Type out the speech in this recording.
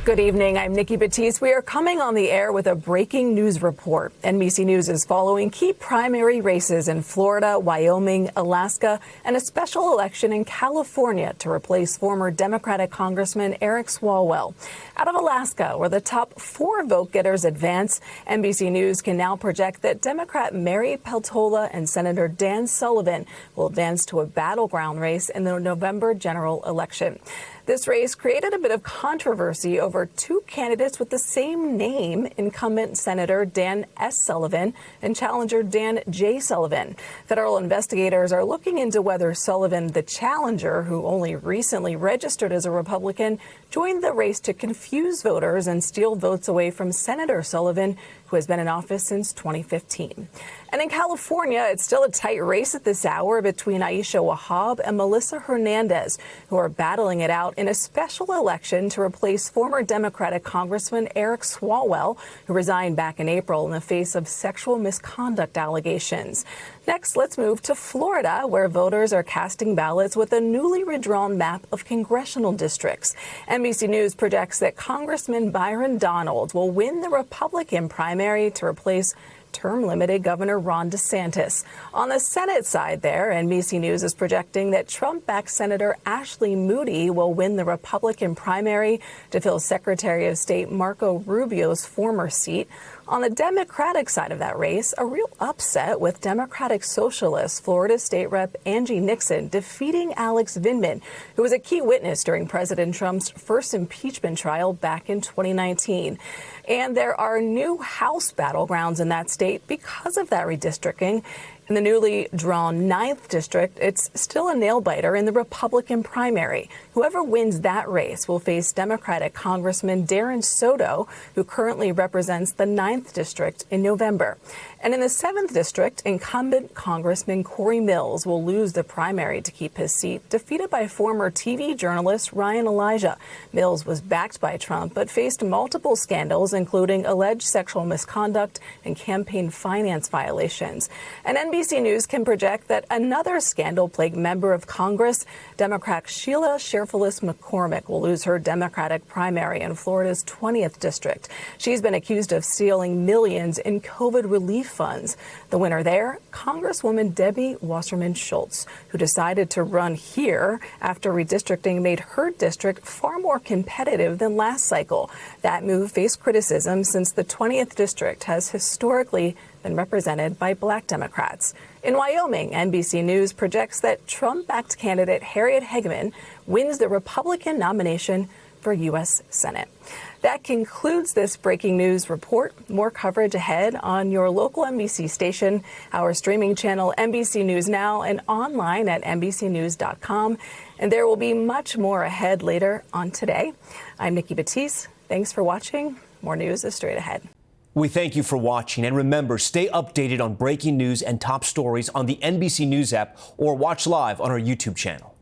Good evening. I'm Nikki Battiste. We are coming on the air with a breaking news report. NBC News is following key primary races in Florida, Wyoming, Alaska, and a special election in California to replace former Democratic Congressman Eric Swalwell. Out of Alaska, where the top 4 vote-getters advance, NBC News can now project that Democrat Mary Peltola and Senator Dan Sullivan will advance to a battleground race in the November general election. This race created a bit of controversy over 2 candidates with the same name, incumbent Senator Dan S. Sullivan and challenger Dan J. Sullivan. Federal investigators are looking into whether Sullivan, the challenger, who only recently registered as a Republican, joined the race to confuse voters and steal votes away from Senator Sullivan, who has been in office since 2015. And in California, it's still a tight race at this hour between Aisha Wahab and Melissa Hernandez, who are battling it out in a special election to replace former Democratic Congressman Eric Swalwell, who resigned back in April in the face of sexual misconduct allegations. Next, let's move to Florida, where voters are casting ballots with a newly redrawn map of congressional districts. NBC News projects that Congressman Byron Donalds will win the Republican primary to replace term-limited Governor Ron DeSantis. On the Senate side there, NBC News is projecting that Trump-backed Senator Ashley Moody will win the Republican primary to fill Secretary of State Marco Rubio's former seat. On the Democratic side of that race, a real upset with Democratic Socialist Florida State Rep Angie Nixon defeating Alex Vindman, who was a key witness during President Trump's first impeachment trial back in 2019. And there are new House battlegrounds in that state because of that redistricting. In the newly drawn 9th district, it's still a nail-biter in the Republican primary. Whoever wins that race will face Democratic Congressman Darren Soto, who currently represents the 9th district, in November. And in the 7th district, incumbent Congressman Corey Mills will lose the primary to keep his seat, defeated by former TV journalist Ryan Elijah. Mills was backed by Trump, but faced multiple scandals, including alleged sexual misconduct and campaign finance violations. And NBC News can project that another scandal-plagued member of Congress, Democrat Sheila Sherfilis McCormick, will lose her Democratic primary in Florida's 20th district. She's been accused of stealing millions in COVID relief funds. The winner there, Congresswoman Debbie Wasserman Schultz, who decided to run here after redistricting made her district far more competitive than last cycle. That move faced criticism since the 20th district has historically been represented by Black Democrats. In Wyoming, NBC News projects that Trump-backed candidate Harriet Hageman wins the Republican nomination for U.S. Senate. That concludes this breaking news report. More coverage ahead on your local NBC station, our streaming channel NBC News Now, and online at NBCnews.com. And there will be much more ahead later on today. I'm Nikki Battiste. Thanks for watching. More news is straight ahead. We thank you for watching, and remember, stay updated on breaking news and top stories on the NBC News app or watch live on our YouTube channel.